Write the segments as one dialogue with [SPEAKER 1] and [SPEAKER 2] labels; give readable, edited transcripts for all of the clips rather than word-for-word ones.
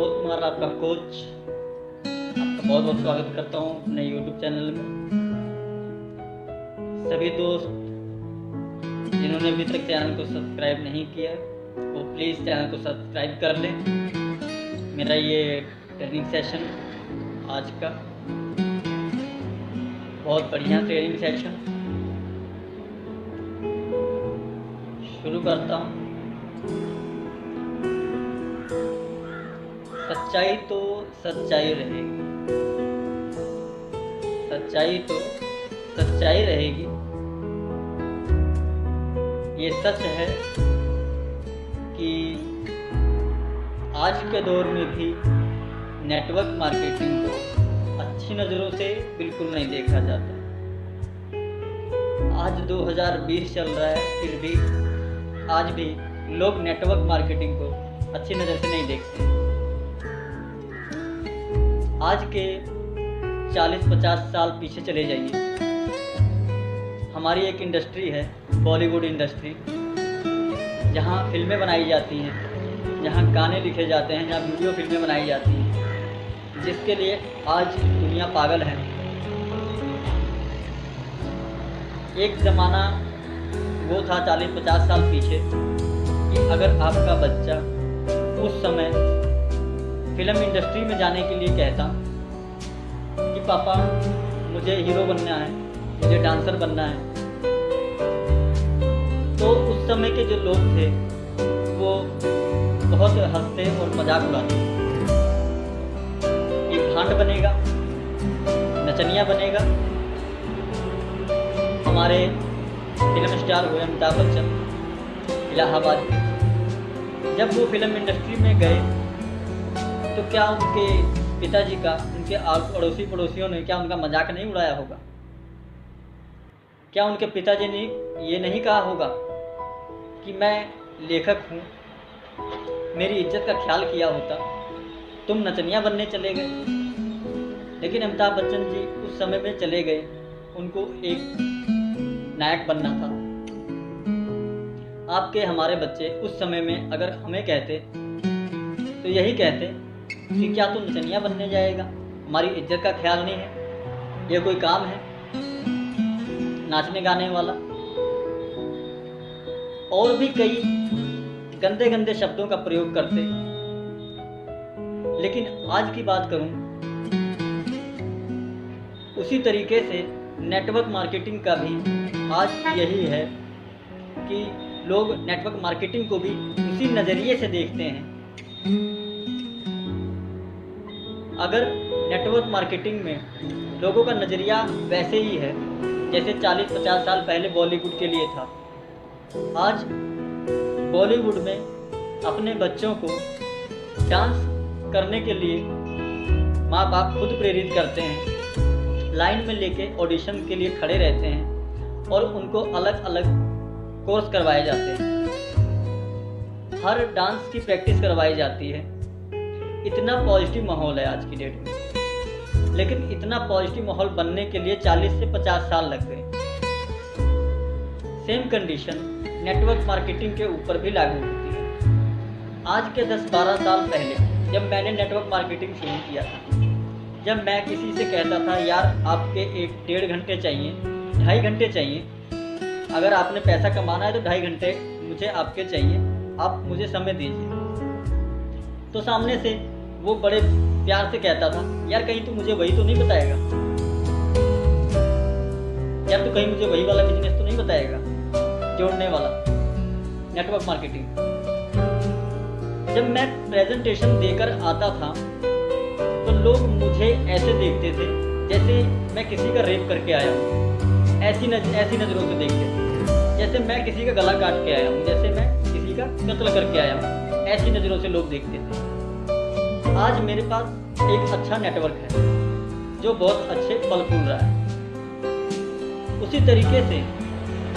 [SPEAKER 1] प्रबोध कुमार आपका कोच आपका बहुत बहुत स्वागत करता हूँ अपने YouTube चैनल में। सभी दोस्त जिन्होंने अभी तक चैनल को सब्सक्राइब नहीं किया वो प्लीज़ चैनल को सब्सक्राइब कर लें। मेरा ये ट्रेनिंग सेशन आज का बहुत बढ़िया ट्रेनिंग सेशन शुरू करता हूँ। सच्चाई तो सच्चाई रहेगी, सच्चाई तो सच्चाई रहेगी। ये सच है कि आज के दौर में भी नेटवर्क मार्केटिंग को अच्छी नज़रों से बिल्कुल नहीं देखा जाता। आज 2020 चल रहा है, फिर भी आज भी लोग नेटवर्क मार्केटिंग को अच्छी नज़र से नहीं देखते। आज के 40-50 साल पीछे चले जाइए। हमारी एक इंडस्ट्री है बॉलीवुड इंडस्ट्री, जहाँ फिल्में बनाई जाती हैं, जहाँ गाने लिखे जाते हैं, जहाँ वीडियो फिल्में बनाई जाती हैं, जिसके लिए आज दुनिया पागल है। एक ज़माना वो था 40-50 साल पीछे कि अगर आपका बच्चा उस समय फिल्म इंडस्ट्री में जाने के लिए कहता कि पापा मुझे हीरो बनना है, मुझे डांसर बनना है, तो उस समय के जो लोग थे वो बहुत हंसते और मजाक उड़ाते। ये भांड बनेगा, नचनिया बनेगा। हमारे फिल्म स्टार हुए अमिताभ बच्चन इलाहाबाद के, जब वो फिल्म इंडस्ट्री में गए तो क्या उनके पिताजी का, उनके अड़ोसी पड़ोसियों ने क्या उनका मजाक नहीं उड़ाया होगा? क्या उनके पिताजी ने ये नहीं कहा होगा कि मैं लेखक हूँ, मेरी इज्जत का ख्याल किया होता, तुम नचनिया बनने चले गए? लेकिन अमिताभ बच्चन जी उस समय में चले गए, उनको एक नायक बनना था। आपके हमारे बच्चे उस समय में अगर हमें कहते तो यही कहते कि क्या तू नचनिया बनने जाएगा, हमारी इज्जत का ख्याल नहीं है, ये कोई काम है नाचने गाने वाला? और भी कई गंदे गंदे शब्दों का प्रयोग करते। लेकिन आज की बात करूं, उसी तरीके से नेटवर्क मार्केटिंग का भी आज यही है कि लोग नेटवर्क मार्केटिंग को भी उसी नज़रिए से देखते हैं। अगर नेटवर्क मार्केटिंग में लोगों का नज़रिया वैसे ही है जैसे 40-50 साल पहले बॉलीवुड के लिए था, आज बॉलीवुड में अपने बच्चों को डांस करने के लिए माँ बाप खुद प्रेरित करते हैं, लाइन में लेके ऑडिशन के लिए खड़े रहते हैं और उनको अलग अलग कोर्स करवाए जाते हैं, हर डांस की प्रैक्टिस करवाई जाती है। इतना पॉजिटिव माहौल है आज की डेट में, लेकिन इतना पॉजिटिव माहौल बनने के लिए 40 से 50 साल लग गए। सेम कंडीशन नेटवर्क मार्केटिंग के ऊपर भी लागू होती है। आज के 10-12 साल पहले जब मैंने नेटवर्क मार्केटिंग शुरू किया था, जब मैं किसी से कहता था यार आपके 1-1.5 घंटे चाहिए, 2.5 घंटे चाहिए, अगर आपने पैसा कमाना है तो 2.5 घंटे मुझे आपके चाहिए, आप मुझे समय दीजिए, तो सामने से वो बड़े प्यार से कहता था यार कहीं तू मुझे वही तो नहीं बताएगा, यार तू कहीं मुझे वही वाला बिजनेस तो नहीं बताएगा, जोड़ने वाला नेटवर्क मार्केटिंग। जब मैं प्रेजेंटेशन देकर आता था तो लोग मुझे ऐसे देखते थे जैसे मैं किसी का रेप करके आया हूँ, ऐसी नज़रों से देखते थे, जैसे मैं किसी का गला काट के आया हूँ, जैसे मैं किसी का कत्ल करके आया हूँ, ऐसी नज़रों से लोग देखते थे। आज मेरे पास एक अच्छा नेटवर्क है जो बहुत अच्छे फल फूल रहा है। उसी तरीके से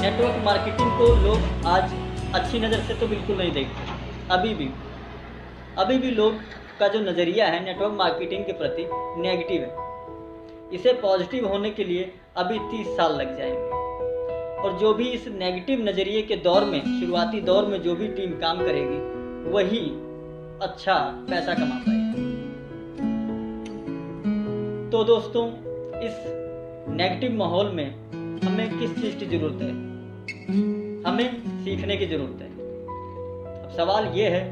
[SPEAKER 1] नेटवर्क मार्केटिंग को लोग आज अच्छी नज़र से तो बिल्कुल नहीं देखते। अभी भी लोग का जो नज़रिया है नेटवर्क मार्केटिंग के प्रति नेगेटिव है। इसे पॉजिटिव होने के लिए अभी 30 साल लग जाएंगे, और जो भी इस नेगेटिव नज़रिए के दौर में, शुरुआती दौर में जो भी टीम काम करेगी वही अच्छा पैसा कमा पाएगी। तो दोस्तों, इस नेगेटिव माहौल में हमें किस चीज़ की ज़रूरत है? हमें सीखने की ज़रूरत है। अब सवाल ये है,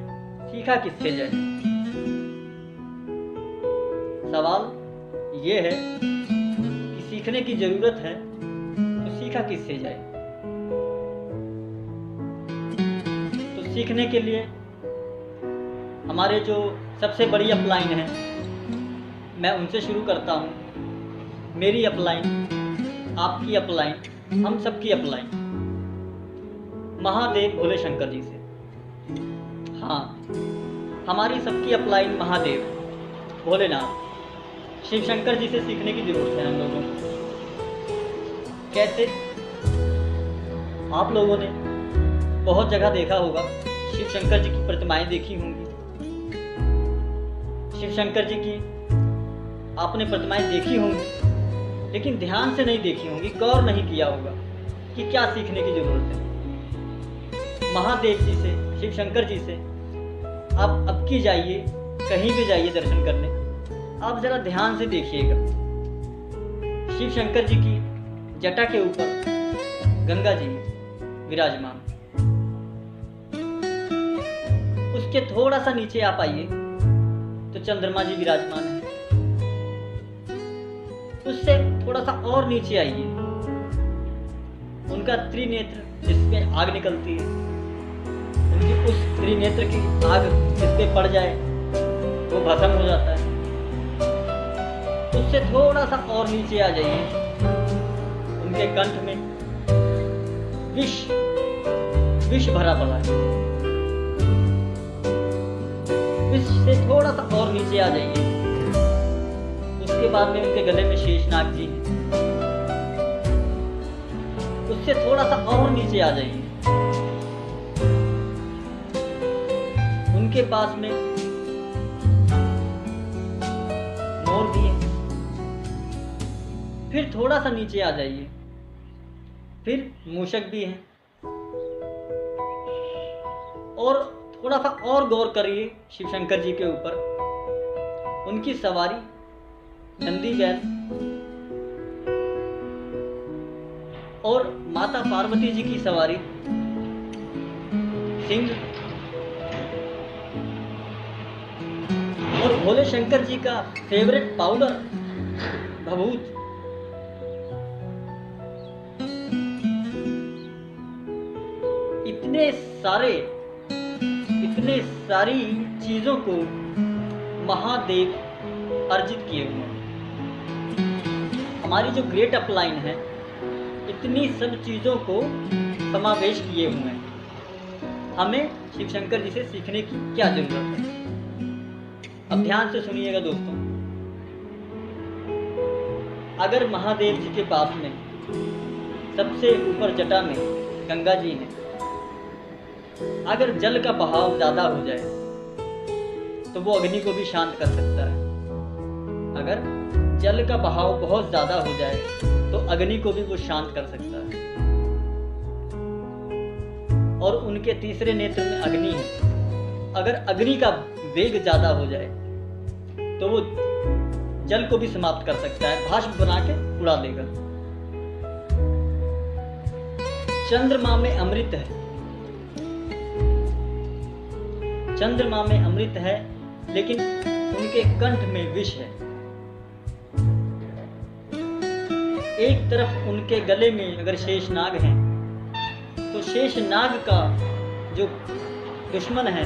[SPEAKER 1] सीखा किससे जाए? सवाल ये है कि सीखने की ज़रूरत है तो सीखा किससे जाए? तो सीखने के लिए हमारे जो सबसे बड़ी अपलाइन है, मैं उनसे शुरू करता हूँ। मेरी अपलाइन, आपकी अपलाइन, हम सबकी अपलाइन महादेव भोले शंकर जी से। हाँ, हमारी सबकी अपलाइन महादेव भोलेनाथ शिव शंकर जी से सीखने की ज़रूरत है हम लोगों को। कैसे? आप लोगों ने बहुत जगह देखा होगा, शिव शंकर जी की प्रतिमाएं देखी होंगी, शिव शंकर जी की आपने प्रतिमाएं देखी होंगी, लेकिन ध्यान से नहीं देखी होंगी, गौर नहीं किया होगा कि क्या सीखने की ज़रूरत है। महादेव जी से, शिव शंकर जी से आप अब की जाइए, कहीं भी जाइए दर्शन करने, आप ज़रा ध्यान से देखिएगा। शिव शंकर जी की जटा के ऊपर गंगा जी विराजमान, उसके थोड़ा सा नीचे आप आइए तो चंद्रमा जी विराजमान है। उससे थोड़ा सा और नीचे आइए, उनका त्रिनेत्र जिसमें आग निकलती है, उनकी उस त्रिनेत्र की आग जिस पे पड़ जाए वो भस्म हो जाता है। उससे थोड़ा सा और नीचे आ जाइए, उनके कंठ में विष भरा पड़ा है। विष से थोड़ा सा और नीचे आ जाइए, उसके बाद में उनके गले में शेषनाग जी हैं। उससे थोड़ा सा और नीचे आ जाइए, उनके पास में मोर भी है। फिर थोड़ा सा नीचे आ जाइए, फिर मूषक भी है। और थोड़ा सा और गौर करिए शिव शंकर जी के ऊपर, उनकी सवारी नंदी बैल और माता पार्वती जी की सवारी सिंह, और भोले शंकर जी का फेवरेट पाउडर भभूत। इतने सारी चीजों को महादेव अर्जित किए हुए हैं। हमारी जो ग्रेट अपलाइन है, इतनी सब चीजों को समावेश किए हुए हैं। हमें शिव शंकर जी से सीखने की क्या जरूरत है? अब ध्यान से सुनिएगा दोस्तों। अगर महादेव जी के पास में सबसे ऊपर जटा में गंगा जी हैं, अगर जल का बहाव ज्यादा हो जाए तो वो अग्नि को भी शांत कर सकता है। अगर जल का बहाव बहुत ज्यादा हो जाए तो अग्नि को भी वो शांत कर सकता है। और उनके तीसरे नेत्र में अग्नि है। अगर अग्नि का वेग ज्यादा हो जाए तो वो जल को भी समाप्त कर सकता है, भाष्प बना के उड़ा देगा। चंद्रमा में अमृत है, चंद्रमा में अमृत है, लेकिन उनके कंठ में विष है। एक तरफ उनके गले में अगर शेषनाग हैं तो शेषनाग का जो दुश्मन है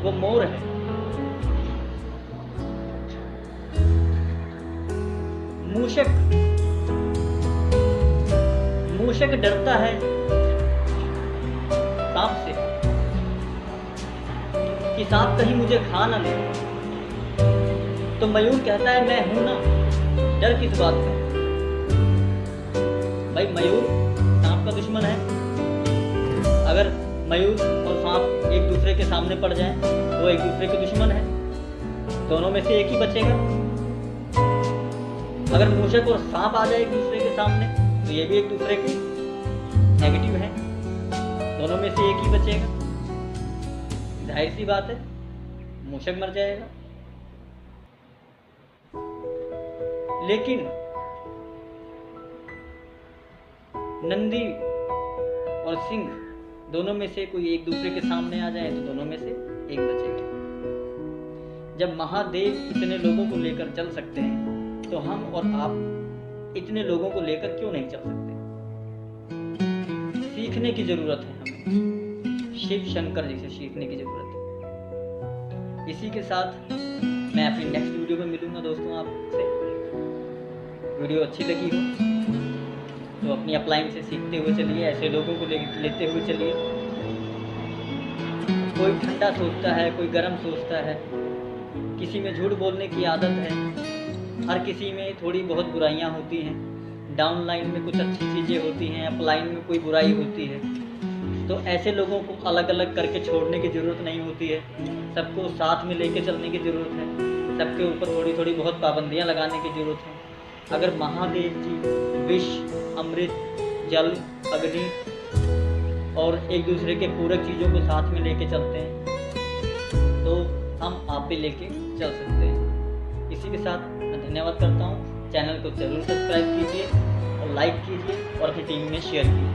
[SPEAKER 1] वो मोर है। मूषक डरता है सांप से कि सांप कहीं मुझे खा ना ले, तो मयूर कहता है मैं हूं ना, डर किस बात का। भाई मयूर सांप का दुश्मन है। अगर मयूर और सांप एक दूसरे के सामने पड़ जाएं तो एक दूसरे के दुश्मन है, दोनों में से एक ही बचेगा। अगर मूषक और सांप आ जाए एक दूसरे के सामने तो ये भी एक दूसरे के नेगेटिव है, दोनों में से एक ही बचेगा। जाहिर सी बात है मूषक मर जाएगा। लेकिन नंदी और सिंह दोनों में से कोई एक दूसरे के सामने आ जाए तो दोनों में से एक बचेगा। जब महादेव इतने लोगों को लेकर चल सकते हैं तो हम और आप इतने लोगों को लेकर क्यों नहीं चल सकते? सीखने की जरूरत है हमें, शिव शंकर जी से सीखने की जरूरत है। इसी के साथ मैं अपनी नेक्स्ट वीडियो में मिलूंगा दोस्तों आपसे। वीडियो अच्छी लगी हो तो अपनी अपलाइन से सीखते हुए चलिए, ऐसे लोगों को लेते हुए चलिए। कोई ठंडा सोचता है, कोई गर्म सोचता है, किसी में झूठ बोलने की आदत है, हर किसी में थोड़ी बहुत बुराइयां होती हैं। डाउनलाइन में कुछ अच्छी चीज़ें होती हैं, अपलाइन में कोई बुराई होती है। तो ऐसे लोगों को अलग अलग करके छोड़ने की ज़रूरत नहीं होती है, सबको साथ में लेके चलने की ज़रूरत है। सबके ऊपर थोड़ी थोड़ी बहुत पाबंदियां लगाने की ज़रूरत है। अगर महादेव जी विष, अमृत, जल, अग्नि और एक दूसरे के पूरक चीज़ों को साथ में लेके चलते हैं तो हम आप भी लेके चल सकते हैं। इसी के साथ मैं धन्यवाद करता हूँ। चैनल को जरूर सब्सक्राइब कीजिए और लाइक कीजिए और अपनी टीम में शेयर कीजिए।